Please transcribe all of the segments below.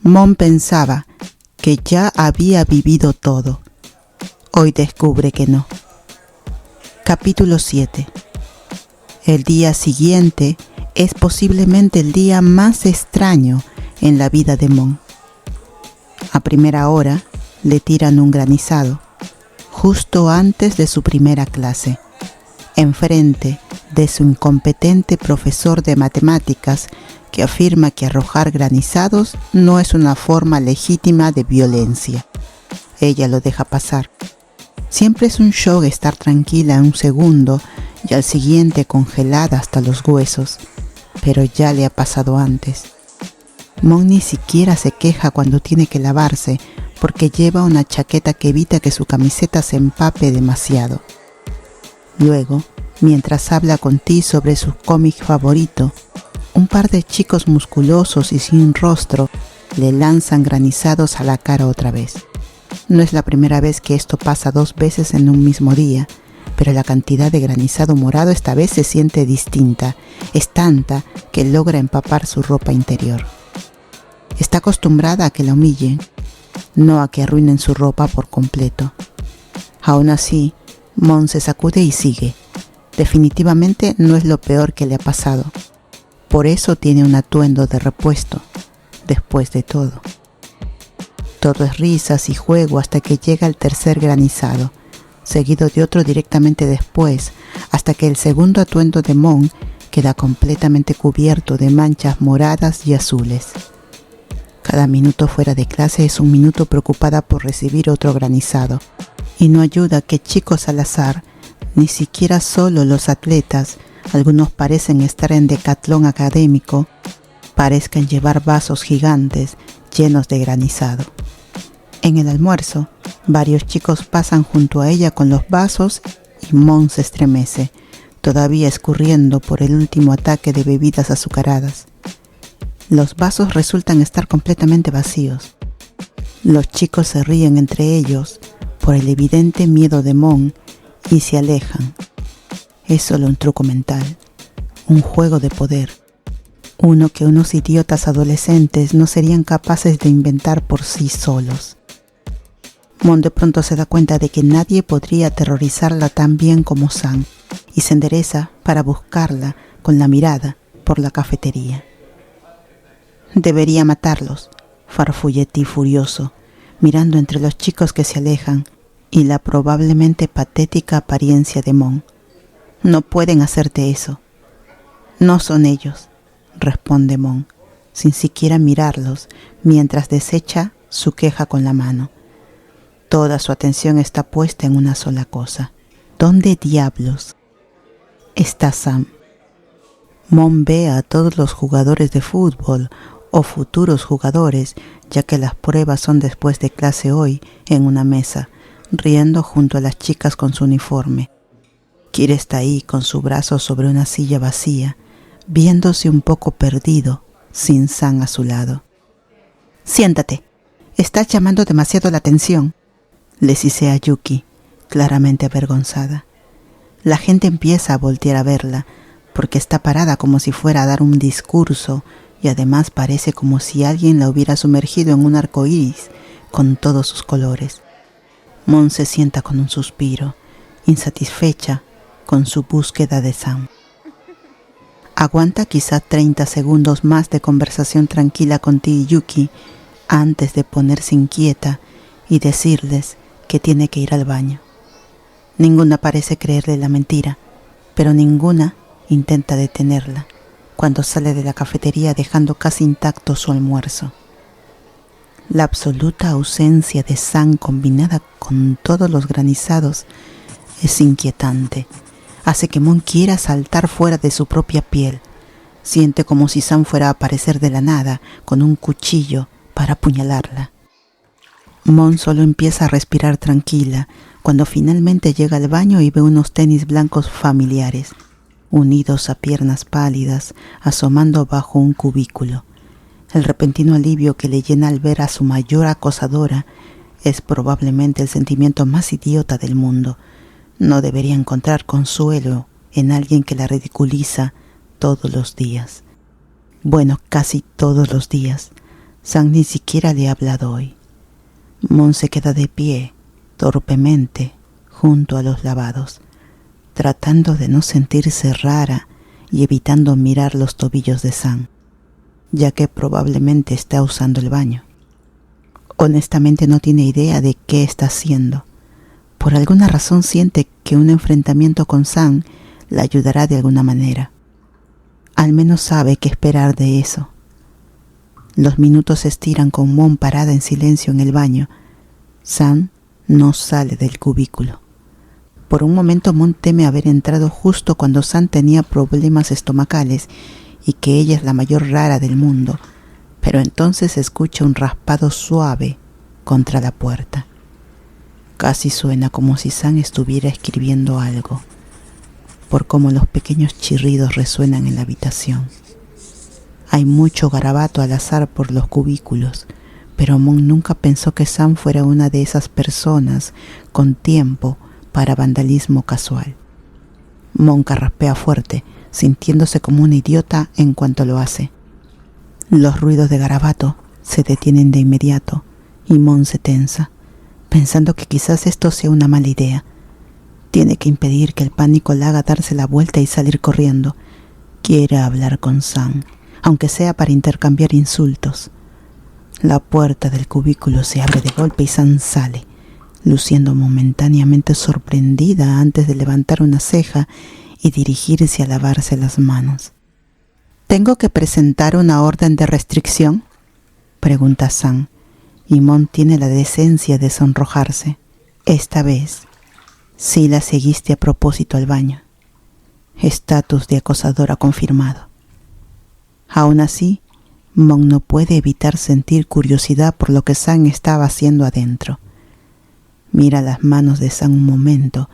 Mon pensaba que ya había vivido todo. Hoy descubre que no. Capítulo 7. El día siguiente es posiblemente el día más extraño en la vida de Mon. A primera hora le tiran un granizado, justo antes de su primera clase, enfrente de su incompetente profesor de matemáticas que afirma que arrojar granizados no es una forma legítima de violencia. Ella lo deja pasar. Siempre es un shock estar tranquila un segundo y al siguiente congelada hasta los huesos, pero ya le ha pasado antes. Mon ni siquiera se queja cuando tiene que lavarse porque lleva una chaqueta que evita que su camiseta se empape demasiado. Luego, mientras habla con Ti sobre su cómic favorito, un par de chicos musculosos y sin rostro le lanzan granizados a la cara otra vez. No es la primera vez que esto pasa 2 veces en un mismo día, pero la cantidad de granizado morado esta vez se siente distinta. Es tanta que logra empapar su ropa interior. Está acostumbrada a que la humillen, no a que arruinen su ropa por completo. Aún así, Mon se sacude y sigue. Definitivamente no es lo peor que le ha pasado. Por eso tiene un atuendo de repuesto, después de todo. Todo es risas y juego hasta que llega el tercer granizado, seguido de otro directamente después, hasta que el segundo atuendo de Mon queda completamente cubierto de manchas moradas y azules. Cada minuto fuera de clase es un minuto preocupada por recibir otro granizado, y no ayuda que chicos al azar, ni siquiera solo los atletas, algunos parecen estar en decatlón académico, parezcan llevar vasos gigantes llenos de granizado. En el almuerzo, varios chicos pasan junto a ella con los vasos y Mon se estremece, todavía escurriendo por el último ataque de bebidas azucaradas. Los vasos resultan estar completamente vacíos. Los chicos se ríen entre ellos por el evidente miedo de Mon y se alejan. Es solo un truco mental, un juego de poder, uno que unos idiotas adolescentes no serían capaces de inventar por sí solos. Mon de pronto se da cuenta de que nadie podría aterrorizarla tan bien como Sam y se endereza para buscarla con la mirada por la cafetería. Debería matarlos, farfulle Ti furioso, mirando entre los chicos que se alejan y la probablemente patética apariencia de Mon. No pueden hacerte eso. No son ellos, responde Mon, sin siquiera mirarlos, mientras desecha su queja con la mano. Toda su atención está puesta en una sola cosa. ¿Dónde diablos está Sam? Mon ve a todos los jugadores de fútbol o futuros jugadores, ya que las pruebas son después de clase hoy, en una mesa, riendo junto a las chicas con su uniforme. Kira está ahí con su brazo sobre una silla vacía, viéndose un poco perdido, sin Sam a su lado. «Siéntate, estás llamando demasiado la atención», le sisea Yuki, claramente avergonzada. La gente empieza a voltear a verla, porque está parada como si fuera a dar un discurso y además parece como si alguien la hubiera sumergido en un arco iris con todos sus colores. Mon se sienta con un suspiro, insatisfecha con su búsqueda de Sam. Aguanta quizá 30 segundos más de conversación tranquila con Ti y Yuki antes de ponerse inquieta y decirles que tiene que ir al baño. Ninguna parece creerle la mentira, pero ninguna intenta detenerla cuando sale de la cafetería dejando casi intacto su almuerzo. La absoluta ausencia de Sam combinada con todos los granizados es inquietante. Hace que Mon quiera saltar fuera de su propia piel. Siente como si Sam fuera a aparecer de la nada con un cuchillo para apuñalarla. Mon solo empieza a respirar tranquila cuando finalmente llega al baño y ve unos tenis blancos familiares, unidos a piernas pálidas, asomando bajo un cubículo. El repentino alivio que le llena al ver a su mayor acosadora es probablemente el sentimiento más idiota del mundo. No debería encontrar consuelo en alguien que la ridiculiza todos los días. Bueno, casi todos los días, Sam ni siquiera le ha hablado hoy. Mon se queda de pie, torpemente, junto a los lavados, tratando de no sentirse rara y evitando mirar los tobillos de Sam, ya que probablemente está usando el baño. Honestamente no tiene idea de qué está haciendo. Por alguna razón siente que un enfrentamiento con Sam la ayudará de alguna manera. Al menos sabe qué esperar de eso. Los minutos se estiran con Mon parada en silencio en el baño. Sam no sale del cubículo. Por un momento Mon teme haber entrado justo cuando Sam tenía problemas estomacales y que ella es la mayor rara del mundo, pero entonces escucha un raspado suave contra la puerta. Casi suena como si Sam estuviera escribiendo algo, por cómo los pequeños chirridos resuenan en la habitación. Hay mucho garabato al azar por los cubículos, pero Mon nunca pensó que Sam fuera una de esas personas con tiempo para vandalismo casual. Mon carraspea fuerte, sintiéndose como una idiota en cuanto lo hace. Los ruidos de garabato se detienen de inmediato y Mon se tensa, pensando que quizás esto sea una mala idea. Tiene que impedir que el pánico la haga darse la vuelta y salir corriendo. Quiere hablar con Sam, aunque sea para intercambiar insultos. La puerta del cubículo se abre de golpe y Sam sale, luciendo momentáneamente sorprendida antes de levantar una ceja y dirigirse a lavarse las manos. ¿Tengo que presentar una orden de restricción?, pregunta Sam, y Mon tiene la decencia de sonrojarse. Esta vez sí la seguiste a propósito al baño. Estatus de acosadora confirmado. Aún así, Mon no puede evitar sentir curiosidad por lo que Sam estaba haciendo adentro. Mira las manos de Sam un momento,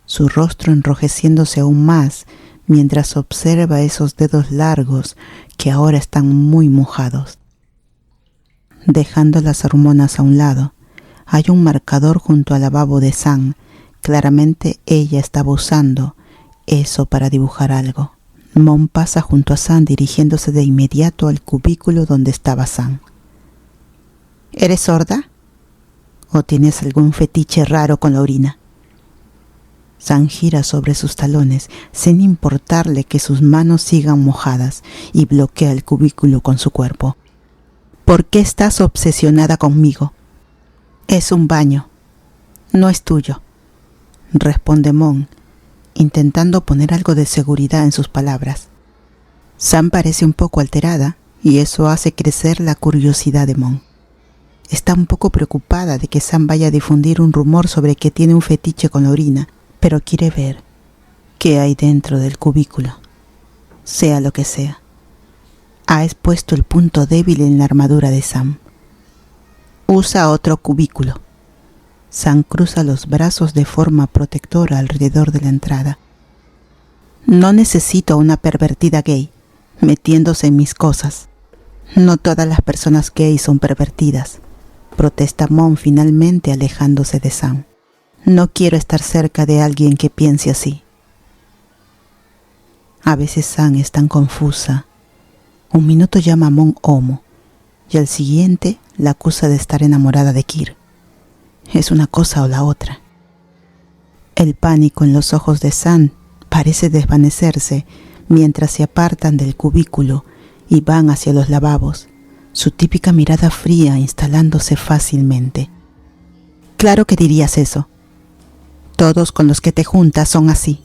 su rostro enrojeciéndose aún más mientras observa esos dedos largos que ahora están muy mojados. Dejando las hormonas a un lado, hay un marcador junto al lavabo de Sam. Claramente ella estaba usando eso para dibujar algo. Mon pasa junto a Sam dirigiéndose de inmediato al cubículo donde estaba Sam. ¿Eres sorda? ¿O tienes algún fetiche raro con la orina? Sam gira sobre sus talones sin importarle que sus manos sigan mojadas y bloquea el cubículo con su cuerpo. ¿Por qué estás obsesionada conmigo? Es un baño. No es tuyo, responde Mon, intentando poner algo de seguridad en sus palabras. Sam parece un poco alterada y eso hace crecer la curiosidad de Mon. Está un poco preocupada de que Sam vaya a difundir un rumor sobre que tiene un fetiche con la orina, pero quiere ver qué hay dentro del cubículo, sea lo que sea. Ha expuesto el punto débil en la armadura de Sam. Usa otro cubículo. Sam cruza los brazos de forma protectora alrededor de la entrada. No necesito a una pervertida gay metiéndose en mis cosas. No todas las personas gay son pervertidas, protesta Mon finalmente alejándose de Sam. No quiero estar cerca de alguien que piense así. A veces Sam es tan confusa. Un minuto llama a Mon homo y al siguiente la acusa de estar enamorada de Kir. Es una cosa o la otra. El pánico en los ojos de Sam parece desvanecerse mientras se apartan del cubículo y van hacia los lavabos, su típica mirada fría instalándose fácilmente. Claro que dirías eso. Todos con los que te juntas son así.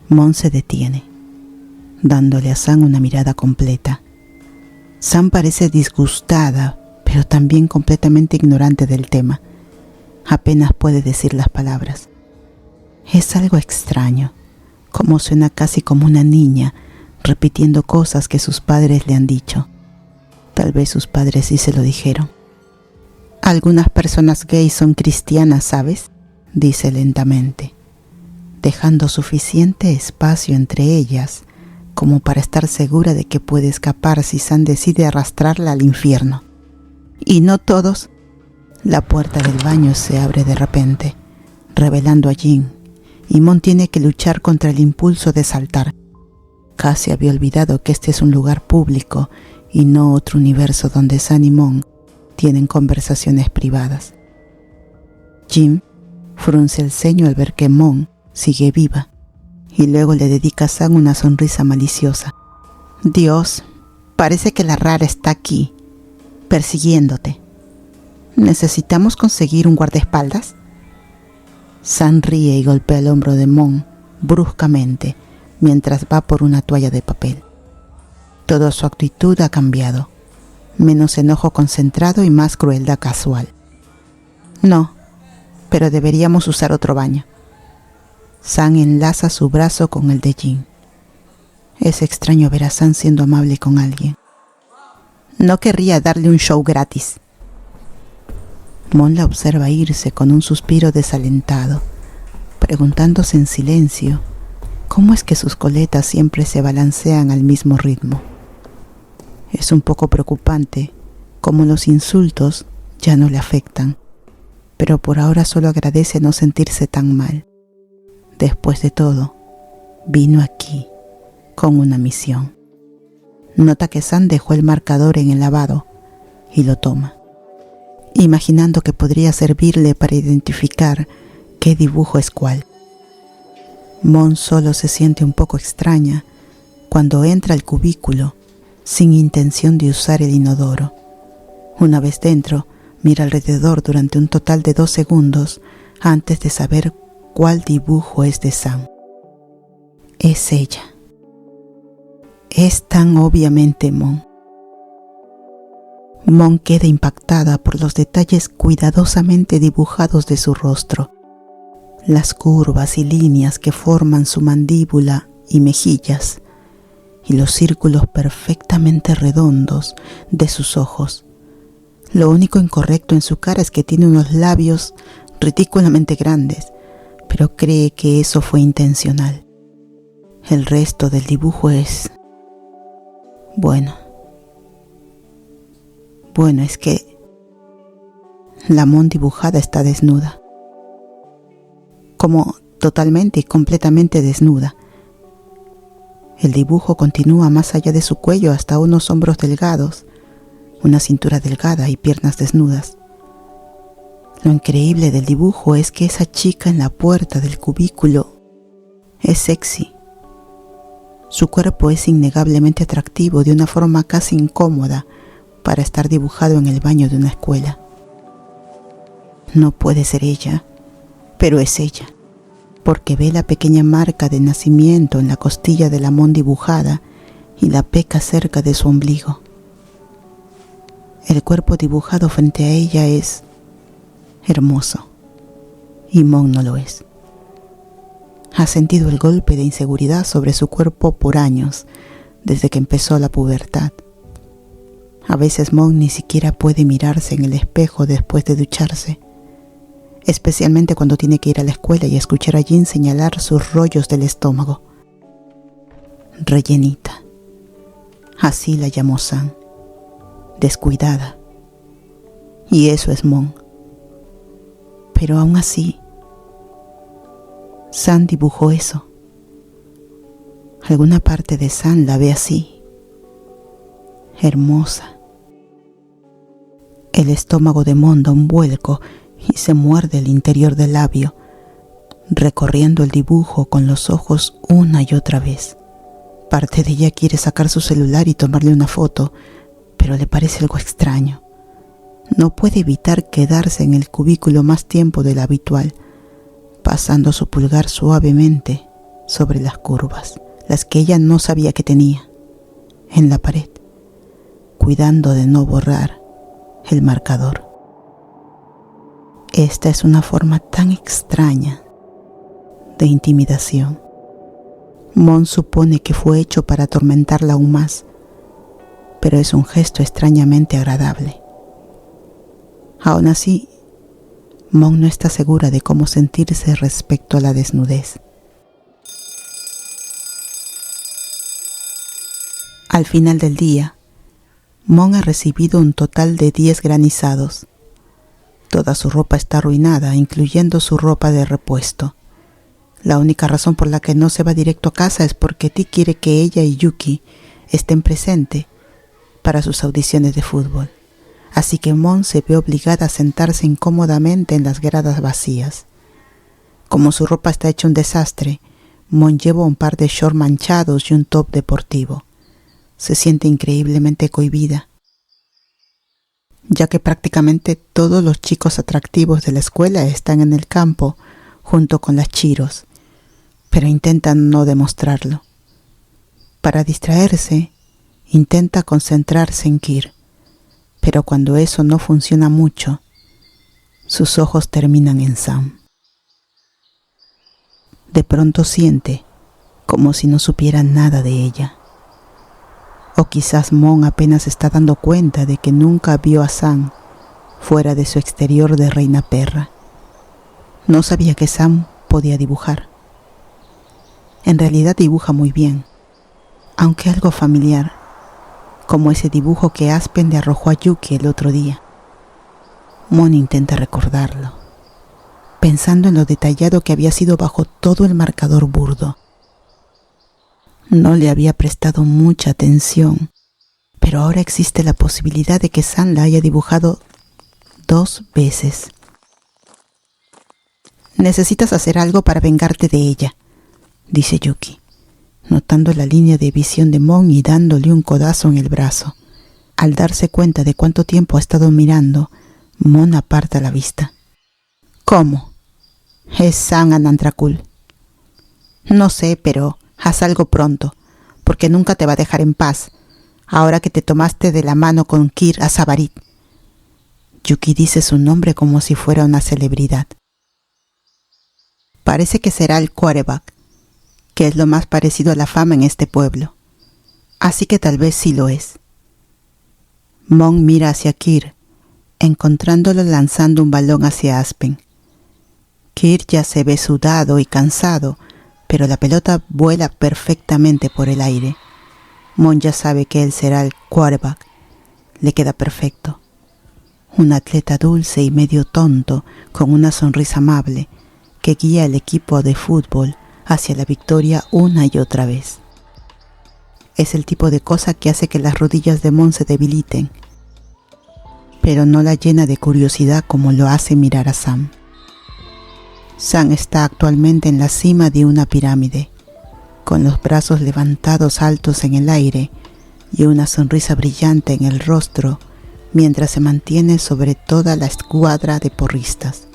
Mon se detiene, dándole a Sam una mirada completa. Sam parece disgustada, pero también completamente ignorante del tema. Apenas puede decir las palabras. Es algo extraño, como suena casi como una niña, repitiendo cosas que sus padres le han dicho. Tal vez sus padres sí se lo dijeron. Algunas personas gays son cristianas, ¿sabes?, dice lentamente, dejando suficiente espacio entre ellas como para estar segura de que puede escapar si Sam decide arrastrarla al infierno. Y no todos. La puerta del baño se abre de repente, revelando a Jin, y Mon tiene que luchar contra el impulso de saltar. Casi había olvidado que este es un lugar público y no otro universo donde San y Mon tienen conversaciones privadas. Jim frunce el ceño al ver que Mon sigue viva y luego le dedica a San una sonrisa maliciosa. Dios, parece que la rara está aquí, persiguiéndote. ¿Necesitamos conseguir un guardaespaldas? San ríe y golpea el hombro de Mon bruscamente mientras va por una toalla de papel. Toda su actitud ha cambiado, menos enojo concentrado y más crueldad casual. No, pero deberíamos usar otro baño. San enlaza su brazo con el de Jim. Es extraño ver a San siendo amable con alguien. No querría darle un show gratis. Mon la observa irse con un suspiro desalentado, preguntándose en silencio cómo es que sus coletas siempre se balancean al mismo ritmo. Es un poco preocupante cómo los insultos ya no le afectan, pero por ahora solo agradece no sentirse tan mal. Después de todo, vino aquí con una misión. Nota que San dejó el marcador en el lavado y lo toma, imaginando que podría servirle para identificar qué dibujo es cuál. Mon solo se siente un poco extraña cuando entra al cubículo sin intención de usar el inodoro. Una vez dentro, mira alrededor durante un total de 2 segundos antes de saber cuál dibujo es de Sam. Es ella. Es tan obviamente Mon. Mon queda impactada por los detalles cuidadosamente dibujados de su rostro, las curvas y líneas que forman su mandíbula y mejillas, y los círculos perfectamente redondos de sus ojos. Lo único incorrecto en su cara es que tiene unos labios ridículamente grandes, pero cree que eso fue intencional. El resto del dibujo es... Bueno, es que la Mon dibujada está desnuda. Como totalmente y completamente desnuda. El dibujo continúa más allá de su cuello hasta unos hombros delgados, una cintura delgada y piernas desnudas. Lo increíble del dibujo es que esa chica en la puerta del cubículo es sexy. Su cuerpo es innegablemente atractivo de una forma casi incómoda para estar dibujado en el baño de una escuela. No puede ser ella, pero es ella, porque ve la pequeña marca de nacimiento en la costilla de la Mon dibujada y la peca cerca de su ombligo. El cuerpo dibujado frente a ella es hermoso, y Mon no lo es. Ha sentido el golpe de inseguridad sobre su cuerpo por años, desde que empezó la pubertad. A veces Mon ni siquiera puede mirarse en el espejo después de ducharse, especialmente cuando tiene que ir a la escuela y escuchar a Jin señalar sus rollos del estómago. Rellenita. Así la llamó San. Descuidada. Y eso es Mon. Pero aún así, San dibujó eso. Alguna parte de San la ve así. Hermosa. El estómago de Mon da un vuelco y se muerde el interior del labio, recorriendo el dibujo con los ojos una y otra vez. Parte de ella quiere sacar su celular y tomarle una foto, pero le parece algo extraño. No puede evitar quedarse en el cubículo más tiempo de lo habitual, pasando su pulgar suavemente sobre las curvas, las que ella no sabía que tenía, en la pared, cuidando de no borrar el marcador. Esta es una forma tan extraña de intimidación. Mon supone que fue hecho para atormentarla aún más, pero es un gesto extrañamente agradable. Aún así, Mon no está segura de cómo sentirse respecto a la desnudez. Al final del día, Mon ha recibido un total de 10 granizados. Toda su ropa está arruinada, incluyendo su ropa de repuesto. La única razón por la que no se va directo a casa es porque Ti quiere que ella y Yuki estén presentes para sus audiciones de fútbol, así que Mon se ve obligada a sentarse incómodamente en las gradas vacías. Como su ropa está hecha un desastre, Mon lleva un par de shorts manchados y un top deportivo. Se siente increíblemente cohibida, ya que prácticamente todos los chicos atractivos de la escuela están en el campo junto con las chiros, pero intentan no demostrarlo. Para distraerse, intenta concentrarse en Kir, pero cuando eso no funciona mucho, sus ojos terminan en Sam. De pronto siente como si no supiera nada de ella. O quizás Mon apenas está dando cuenta de que nunca vio a Sam fuera de su exterior de reina perra. No sabía que Sam podía dibujar. En realidad dibuja muy bien, aunque algo familiar, como ese dibujo que Aspen le arrojó a Yuki el otro día. Mon intenta recordarlo, pensando en lo detallado que había sido bajo todo el marcador burdo. No le había prestado mucha atención, pero ahora existe la posibilidad de que Sam la haya dibujado 2 veces. Necesitas hacer algo para vengarte de ella, dice Yuki, notando la línea de visión de Mon y dándole un codazo en el brazo. Al darse cuenta de cuánto tiempo ha estado mirando, Mon aparta la vista. ¿Cómo? Es Sam Anantrakul. No sé, pero haz algo pronto, porque nunca te va a dejar en paz, ahora que te tomaste de la mano con Kir Azabarit. Yuki dice su nombre como si fuera una celebridad. Parece que será el quarterback, que es lo más parecido a la fama en este pueblo. Así que tal vez sí lo es. Mon mira hacia Kir, encontrándolo lanzando un balón hacia Aspen. Kir ya se ve sudado y cansado, pero la pelota vuela perfectamente por el aire. Mon ya sabe que él será el quarterback. Le queda perfecto. Un atleta dulce y medio tonto, con una sonrisa amable, que guía al equipo de fútbol hacia la victoria una y otra vez. Es el tipo de cosa que hace que las rodillas de Mon se debiliten, pero no la llena de curiosidad como lo hace mirar a Sam. Sam está actualmente en la cima de una pirámide, con los brazos levantados altos en el aire y una sonrisa brillante en el rostro mientras se mantiene sobre toda la escuadra de porristas.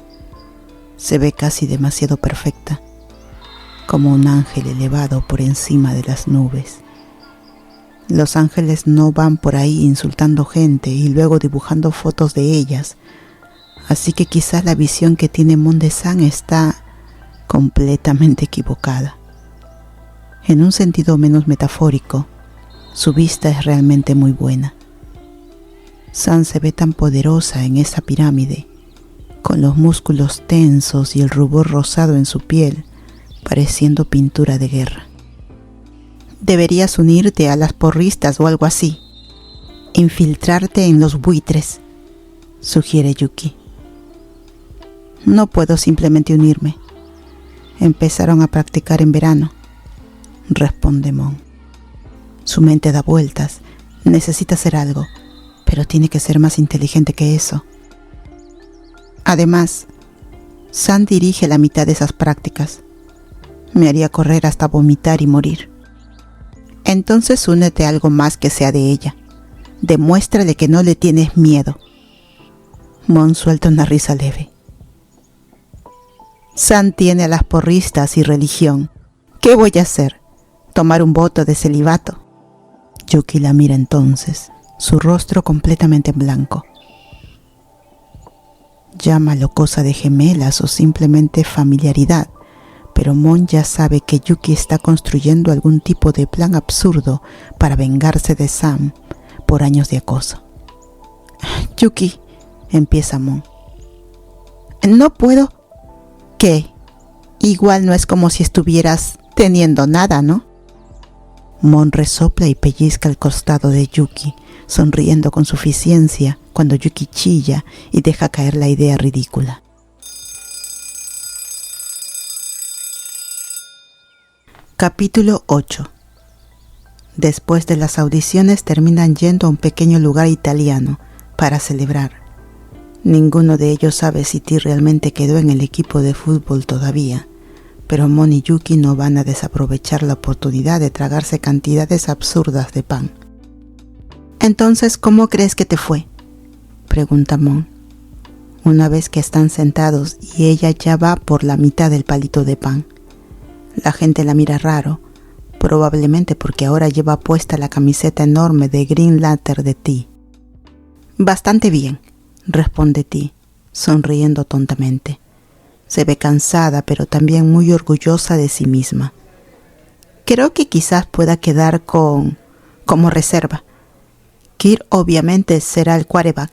Se ve casi demasiado perfecta, como un ángel elevado por encima de las nubes. Los ángeles no van por ahí insultando gente y luego dibujando fotos de ellas, así que quizás la visión que tiene Mon de Sam está completamente equivocada. En un sentido menos metafórico, su vista es realmente muy buena. Sam se ve tan poderosa en esa pirámide, con los músculos tensos y el rubor rosado en su piel, pareciendo pintura de guerra. Deberías unirte a las porristas o algo así. Infiltrarte en los buitres, sugiere Yuki. No puedo simplemente unirme. Empezaron a practicar en verano, responde Mon. Su mente da vueltas. Necesita hacer algo, pero tiene que ser más inteligente que eso. Además, Sam dirige la mitad de esas prácticas. Me haría correr hasta vomitar y morir. Entonces únete a algo más que sea de ella. Demuéstrale que no le tienes miedo. Mon suelta una risa leve. Sam tiene a las porristas y religión. ¿Qué voy a hacer? ¿Tomar un voto de celibato? Yuki la mira entonces, su rostro completamente en blanco. Llámalo cosa de gemelas o simplemente familiaridad, pero Mon ya sabe que Yuki está construyendo algún tipo de plan absurdo para vengarse de Sam por años de acoso. Yuki, empieza Mon. No puedo. ¿Qué? Igual no es como si estuvieras teniendo nada, ¿no? Mon resopla y pellizca el costado de Yuki, sonriendo con suficiencia cuando Yuki chilla y deja caer la idea ridícula. Capítulo 8. Después de las audiciones terminan yendo a un pequeño lugar italiano para celebrar. Ninguno de ellos sabe si Ti realmente quedó en el equipo de fútbol todavía, pero Mon y Yuki no van a desaprovechar la oportunidad de tragarse cantidades absurdas de pan. «Entonces, ¿cómo crees que te fue?», pregunta Mon, una vez que están sentados y ella ya va por la mitad del palito de pan. La gente la mira raro, probablemente porque ahora lleva puesta la camiseta enorme de Green Lantern de Ti. «Bastante bien», responde Ti, sonriendo tontamente. Se ve cansada, pero también muy orgullosa de sí misma. «Creo que quizás pueda quedar como reserva. Kir obviamente será el quarterback.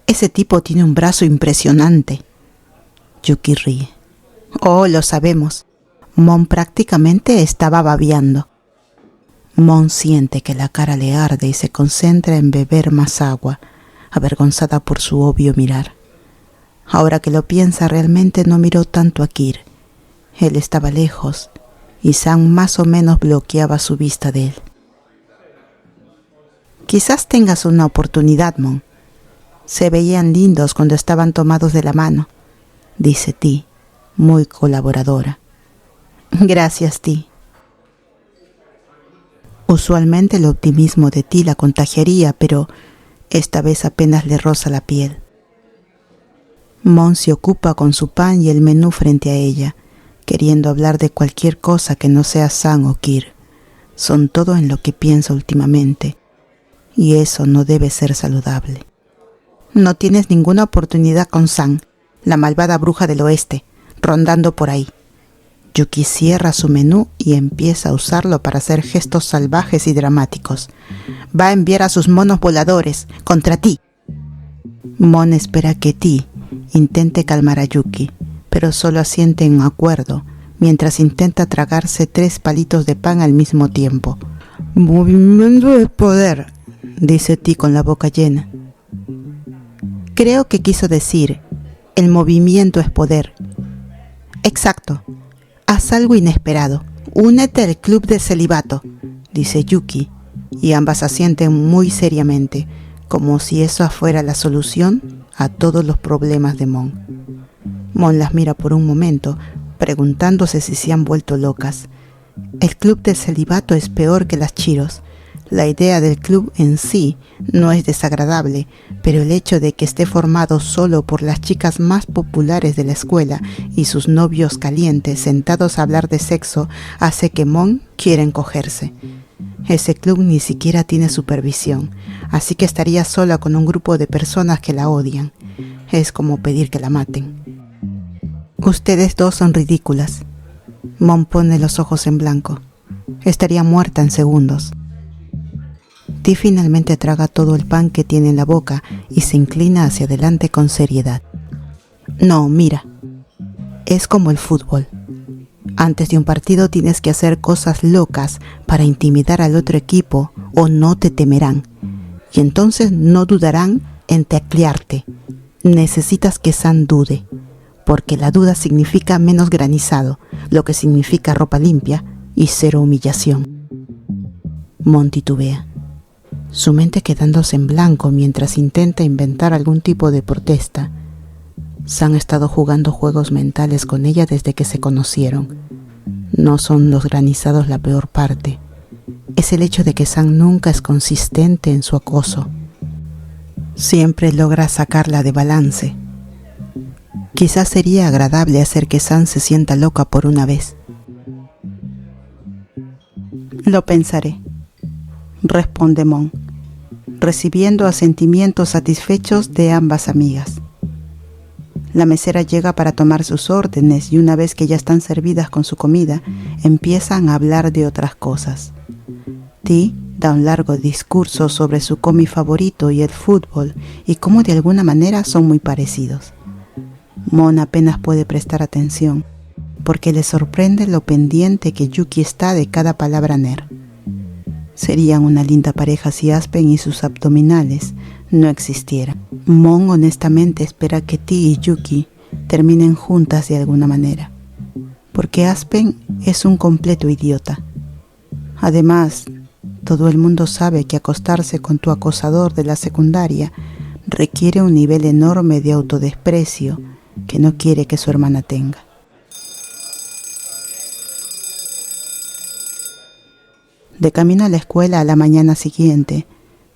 Ese tipo tiene un brazo impresionante». Yuki ríe. «Oh, lo sabemos». Mon prácticamente estaba babeando. Mon siente que la cara le arde y se concentra en beber más agua, avergonzada por su obvio mirar. Ahora que lo piensa, realmente no miró tanto a Kir. Él estaba lejos y Sam más o menos bloqueaba su vista de él. «Quizás tengas una oportunidad, Mon. Se veían lindos cuando estaban tomados de la mano», dice Ti, muy colaboradora. «Gracias, Ti». Usualmente el optimismo de Ti la contagiaría, pero esta vez apenas le roza la piel. Mon se ocupa con su pan y el menú frente a ella, queriendo hablar de cualquier cosa que no sea Sam o Kir. Son todo en lo que piensa últimamente, y eso no debe ser saludable. «No tienes ninguna oportunidad con Sam, la malvada bruja del oeste, rondando por ahí». Yuki cierra su menú y empieza a usarlo para hacer gestos salvajes y dramáticos. «Va a enviar a sus monos voladores contra Ti». Mon espera que Ti intente calmar a Yuki, pero solo asiente en acuerdo, mientras intenta tragarse 3 palitos de pan al mismo tiempo. «Movimiento es poder», dice Ti con la boca llena. «Creo que quiso decir, el movimiento es poder». «Exacto. Haz algo inesperado. Únete al club de celibato», dice Yuki, y ambas asienten muy seriamente, como si eso fuera la solución a todos los problemas de Mon. Mon las mira por un momento, preguntándose si se han vuelto locas. El club de celibato es peor que las chiros. La idea del club en sí no es desagradable, pero el hecho de que esté formado solo por las chicas más populares de la escuela y sus novios calientes sentados a hablar de sexo hace que Mon quiera encogerse. Ese club ni siquiera tiene supervisión, así que estaría sola con un grupo de personas que la odian. Es como pedir que la maten. «Ustedes dos son ridículas». Mon pone los ojos en blanco. Estaría muerta en segundos. Ti finalmente traga todo el pan que tiene en la boca y se inclina hacia adelante con seriedad. «No, mira. Es como el fútbol. Antes de un partido tienes que hacer cosas locas para intimidar al otro equipo o no te temerán. Y entonces no dudarán en taclearte. Necesitas que Sam dude, porque la duda significa menos granizado, lo que significa ropa limpia y 0 humillación». Mon titubea, su mente quedándose en blanco mientras intenta inventar algún tipo de protesta. Sam ha estado jugando juegos mentales con ella desde que se conocieron. No son los granizados la peor parte. Es el hecho de que Sam nunca es consistente en su acoso. Siempre logra sacarla de balance. Quizás sería agradable hacer que Sam se sienta loca por una vez. «Lo pensaré», responde Mon, recibiendo asentimientos satisfechos de ambas amigas. La mesera llega para tomar sus órdenes y una vez que ya están servidas con su comida, empiezan a hablar de otras cosas. Ti da un largo discurso sobre su cómic favorito y el fútbol y cómo de alguna manera son muy parecidos. Mon apenas puede prestar atención, porque le sorprende lo pendiente que Yuki está de cada palabra nerd. Serían una linda pareja si Aspen y sus abdominales no existieran. Mon honestamente espera que Ti y Yuki terminen juntas de alguna manera, porque Aspen es un completo idiota. Además, Todo el mundo sabe que acostarse con tu acosador de la secundaria requiere un nivel enorme de autodesprecio que no quiere que su hermana tenga. De camino a la escuela a la mañana siguiente,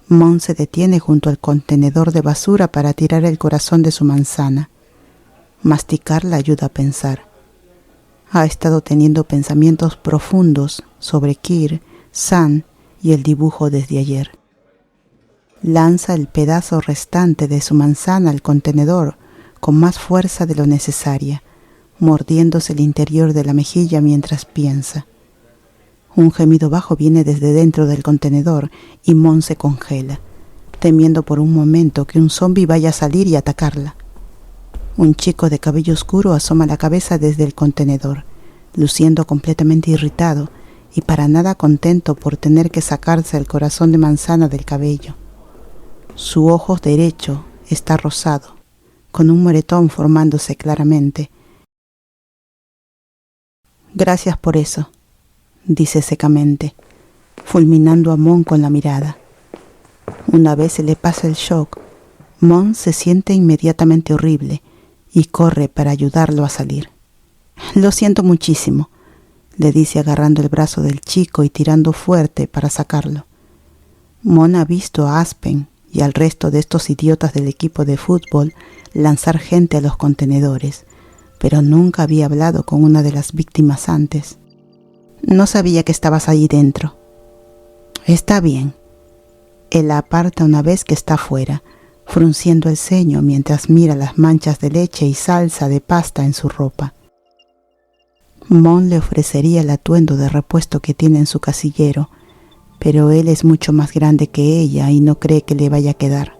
Mon se detiene junto al contenedor de basura para tirar el corazón de su manzana. Masticar la ayuda a pensar. Ha estado teniendo pensamientos profundos sobre Kir, San y el dibujo desde ayer. Lanza el pedazo restante de su manzana al contenedor con más fuerza de lo necesaria, mordiéndose el interior de la mejilla mientras piensa. Un gemido bajo viene desde dentro del contenedor y Mon se congela, temiendo por un momento que un zombi vaya a salir y atacarla. Un chico de cabello oscuro asoma la cabeza desde el contenedor, luciendo completamente irritado y para nada contento por tener que sacarse el corazón de manzana del cabello. Su ojo derecho está rosado, con un moretón formándose claramente. «Gracias por eso», dice secamente, fulminando a Mon con la mirada. Una vez se le pasa el shock, Mon se siente inmediatamente horrible y corre para ayudarlo a salir. «Lo siento muchísimo», le dice agarrando el brazo del chico y tirando fuerte para sacarlo. Mon ha visto a Aspen y al resto de estos idiotas del equipo de fútbol lanzar gente a los contenedores, pero nunca había hablado con una de las víctimas antes. «No sabía que estabas allí dentro». «Está bien». Él la aparta una vez que está fuera, frunciendo el ceño mientras mira las manchas de leche y salsa de pasta en su ropa. Mon le ofrecería el atuendo de repuesto que tiene en su casillero, pero él es mucho más grande que ella y no cree que le vaya a quedar.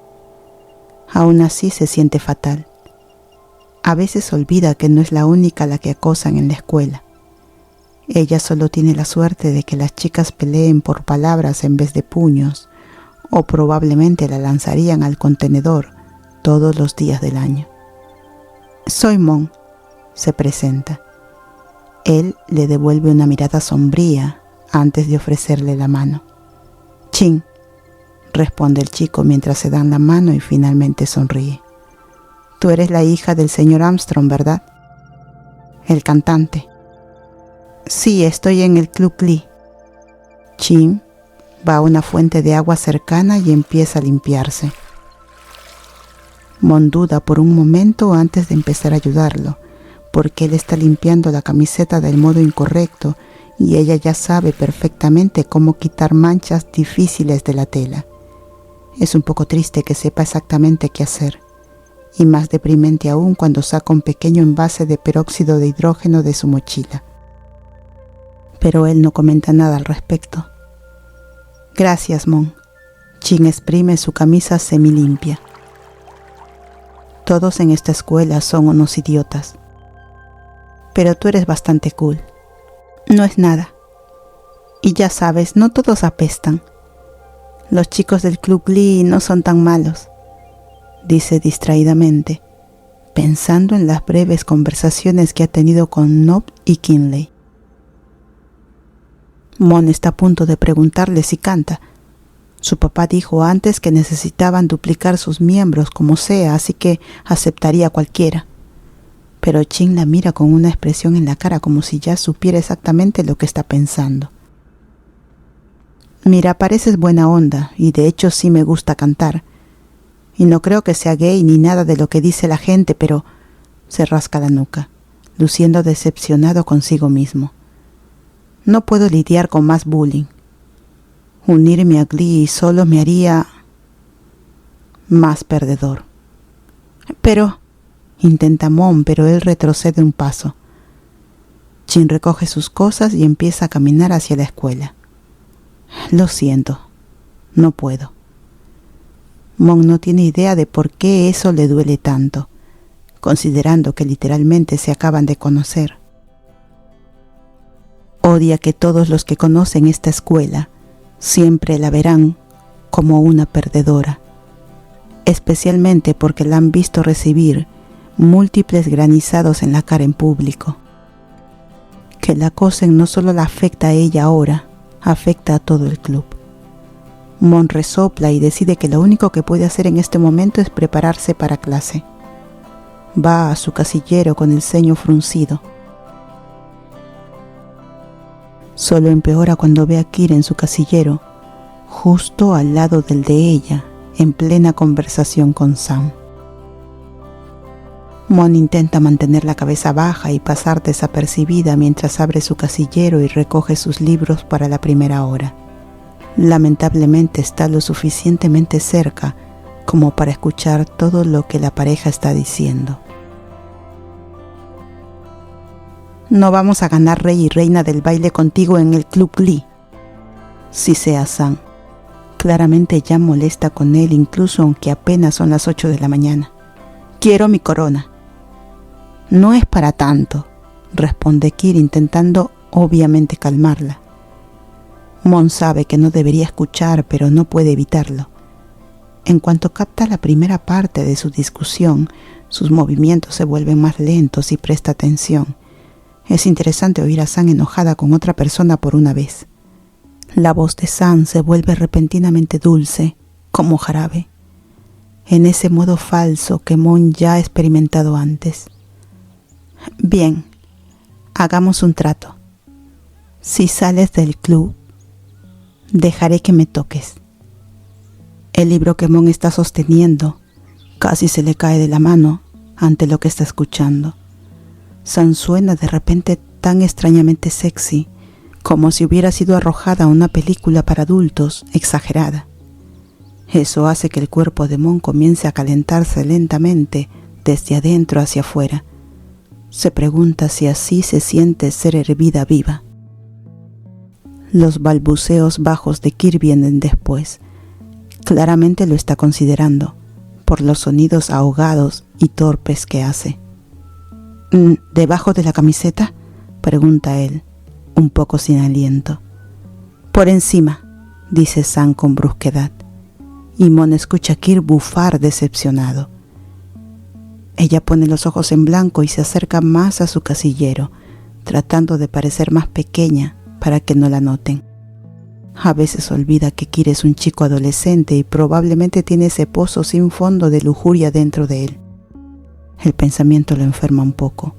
Aún así se siente fatal. A veces olvida que no es la única a la que acosan en la escuela. Ella solo tiene la suerte de que las chicas peleen por palabras en vez de puños, o probablemente la lanzarían al contenedor todos los días del año. «Soy Mon», se presenta. Él le devuelve una mirada sombría antes de ofrecerle la mano. «Chin», responde el chico mientras se dan la mano y finalmente sonríe. «Tú eres la hija del señor Armstrong, ¿verdad?» «El cantante». «Sí, estoy en el Club Glee». Chin va a una fuente de agua cercana y empieza a limpiarse. Mon duda por un momento antes de empezar a ayudarlo, porque él está limpiando la camiseta del modo incorrecto y ella ya sabe perfectamente cómo quitar manchas difíciles de la tela. Es un poco triste que sepa exactamente qué hacer, y más deprimente aún cuando saca un pequeño envase de peróxido de hidrógeno de su mochila. Pero él no comenta nada al respecto. «Gracias, Mon». Chin exprime su camisa semilimpia. «Todos en esta escuela son unos idiotas. Pero tú eres bastante cool». «No es nada. Y ya sabes, no todos apestan. Los chicos del Club Glee no son tan malos», dice distraídamente, pensando en las breves conversaciones que ha tenido con Nob y Kinley. Mon está a punto de preguntarle si canta. Su papá dijo antes que necesitaban duplicar sus miembros como sea, así que aceptaría cualquiera. Pero Chin la mira con una expresión en la cara como si ya supiera exactamente lo que está pensando. «Mira, pareces buena onda y de hecho sí me gusta cantar. Y no creo que sea gay ni nada de lo que dice la gente, pero…» se rasca la nuca, luciendo decepcionado consigo mismo. «No puedo lidiar con más bullying. Unirme a Glee solo me haría más perdedor». «Pero…» intenta Mon, pero él retrocede un paso. Chin recoge sus cosas y empieza a caminar hacia la escuela. «Lo siento, no puedo». Mon no tiene idea de por qué eso le duele tanto, considerando que literalmente se acaban de conocer. Odia que todos los que conocen esta escuela siempre la verán como una perdedora, especialmente porque la han visto recibir múltiples granizados en la cara en público. Que la acosen no solo la afecta a ella ahora, afecta a todo el club. Mon resopla y decide que lo único que puede hacer en este momento es prepararse para clase. Va a su casillero con el ceño fruncido. Solo empeora cuando ve a Kir en su casillero, justo al lado del de ella, en plena conversación con Sam. Mon intenta mantener la cabeza baja y pasar desapercibida mientras abre su casillero y recoge sus libros para la primera hora. Lamentablemente está lo suficientemente cerca como para escuchar todo lo que la pareja está diciendo. No vamos a ganar rey y reina del baile contigo en el Club Glee, sisea Sam, claramente ya molesta con él incluso aunque apenas son las 8 de la mañana. Quiero mi corona. No es para tanto, responde Kir intentando obviamente calmarla. Mon sabe que no debería escuchar, pero no puede evitarlo. En cuanto capta la primera parte de su discusión, sus movimientos se vuelven más lentos y presta atención. Es interesante oír a Sam enojada con otra persona por una vez. La voz de Sam se vuelve repentinamente dulce, como jarabe, en ese modo falso que Mon ya ha experimentado antes. Bien, hagamos un trato. Si sales del club, dejaré que me toques. El libro que Mon está sosteniendo casi se le cae de la mano ante lo que está escuchando. Sam suena de repente tan extrañamente sexy, como si hubiera sido arrojada a una película para adultos exagerada. Eso hace que el cuerpo de Mon comience a calentarse lentamente desde adentro hacia afuera. Se pregunta si así se siente ser hervida viva. Los balbuceos bajos de Kir vienen después. Claramente lo está considerando, por los sonidos ahogados y torpes que hace. ¿Debajo de la camiseta?, pregunta él, un poco sin aliento. Por encima, dice Sam con brusquedad, y Mon escucha a Kir bufar decepcionado. Ella pone los ojos en blanco y se acerca más a su casillero, tratando de parecer más pequeña para que no la noten. A veces olvida que Kir es un chico adolescente y probablemente tiene ese pozo sin fondo de lujuria dentro de él. El pensamiento lo enferma un poco,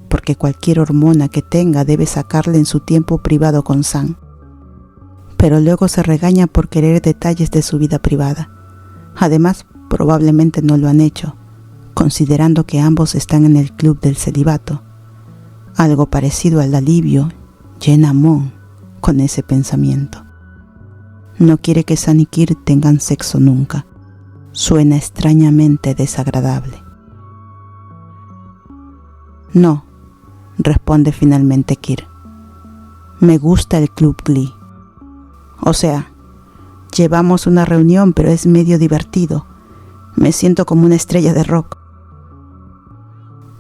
porque cualquier hormona que tenga debe sacarle en su tiempo privado con Sam. Pero luego se regaña por querer detalles de su vida privada. Además, probablemente no lo han hecho, considerando que ambos están en el club del celibato. Algo parecido al alivio llena a Mon con ese pensamiento. No quiere que Sam y Kir tengan sexo nunca. Suena extrañamente desagradable. No, responde finalmente Kir. Me gusta el Club Glee. O sea, llevamos una reunión, pero es medio divertido. Me siento como una estrella de rock.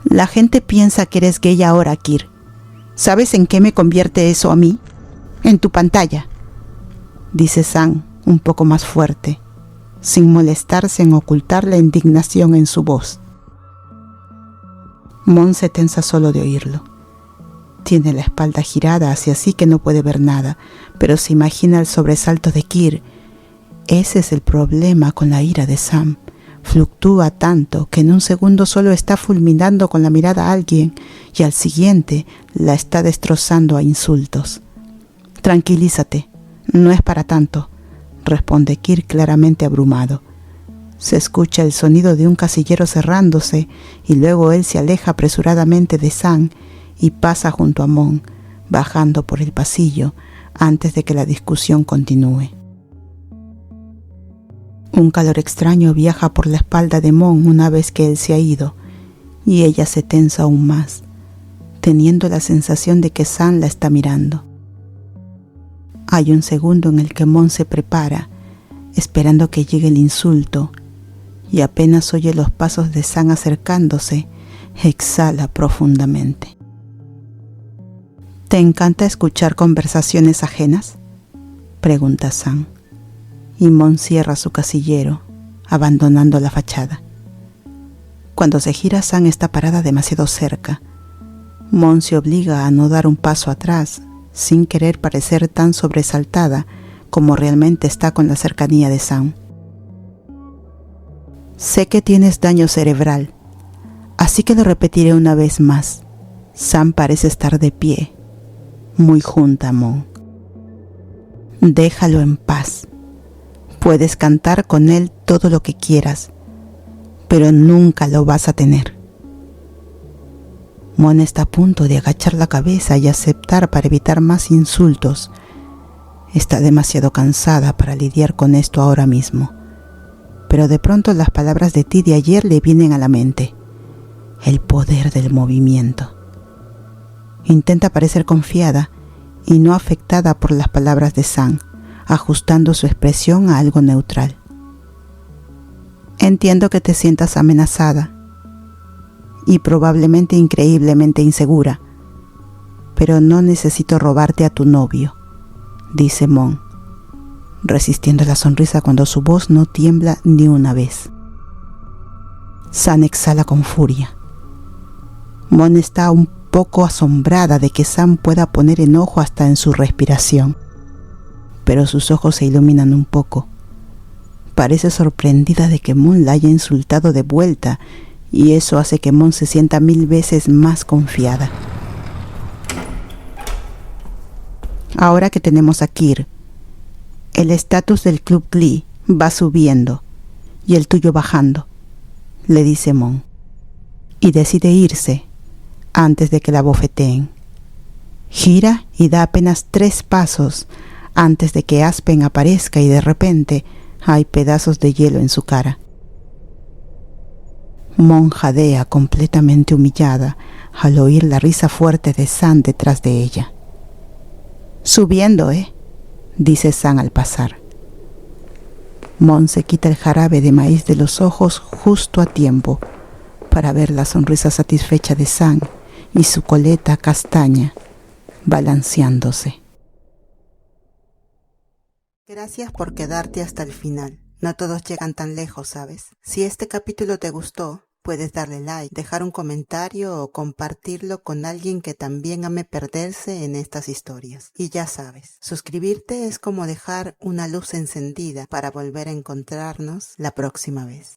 La gente piensa que eres gay ahora, Kir. ¿Sabes en qué me convierte eso a mí? En tu pantalla, dice Sam un poco más fuerte, sin molestarse en ocultar la indignación en su voz. Mon se tensa solo de oírlo. Tiene la espalda girada hacia sí que no puede ver nada, pero se imagina el sobresalto de Kir. Ese es el problema con la ira de Sam. Fluctúa tanto que en un segundo solo está fulminando con la mirada a alguien y al siguiente la está destrozando a insultos. Tranquilízate, no es para tanto, responde Kir claramente abrumado. Se escucha el sonido de un casillero cerrándose y luego él se aleja apresuradamente de Sam y pasa junto a Mon, bajando por el pasillo antes de que la discusión continúe. Un calor extraño viaja por la espalda de Mon una vez que él se ha ido, y ella se tensa aún más, teniendo la sensación de que Sam la está mirando. Hay un segundo en el que Mon se prepara, esperando que llegue el insulto, y apenas oye los pasos de Sam acercándose, exhala profundamente. ¿Te encanta escuchar conversaciones ajenas?, pregunta Sam. Y Mon cierra su casillero, abandonando la fachada. Cuando se gira, Sam está parada demasiado cerca. Mon se obliga a no dar un paso atrás, sin querer parecer tan sobresaltada como realmente está con la cercanía de Sam. Sé que tienes daño cerebral, así que lo repetiré una vez más. Sam parece estar de pie, muy junta a Mon. Déjalo en paz. Puedes cantar con él todo lo que quieras, pero nunca lo vas a tener. Mon está a punto de agachar la cabeza y aceptar para evitar más insultos. Está demasiado cansada para lidiar con esto ahora mismo. Pero de pronto las palabras de Ti de ayer le vienen a la mente. El poder del movimiento. Intenta parecer confiada y no afectada por las palabras de Sam, ajustando su expresión a algo neutral. Entiendo que te sientas amenazada y probablemente increíblemente insegura, pero no necesito robarte a tu novio, dice Mon, resistiendo la sonrisa cuando su voz no tiembla ni una vez. Sam exhala con furia. Mon está un poco asombrada de que Sam pueda poner enojo hasta en su respiración, pero sus ojos se iluminan un poco. Parece sorprendida de que Mon la haya insultado de vuelta, y eso hace que Mon se sienta 1000 veces más confiada. Ahora que tenemos a Kir, el estatus del Club Glee va subiendo y el tuyo bajando, le dice Mon, y decide irse antes de que la bofeteen. Gira y da apenas 3 pasos antes de que Aspen aparezca y de repente hay pedazos de hielo en su cara. Mon jadea completamente humillada al oír la risa fuerte de Sam detrás de ella. Subiendo, dice Sam al pasar. Mon se quita el jarabe de maíz de los ojos justo a tiempo para ver la sonrisa satisfecha de Sam y su coleta castaña balanceándose. Gracias por quedarte hasta el final. No todos llegan tan lejos, ¿sabes? Si este capítulo te gustó, puedes darle like, dejar un comentario o compartirlo con alguien que también ame perderse en estas historias. Y ya sabes, suscribirte es como dejar una luz encendida para volver a encontrarnos la próxima vez.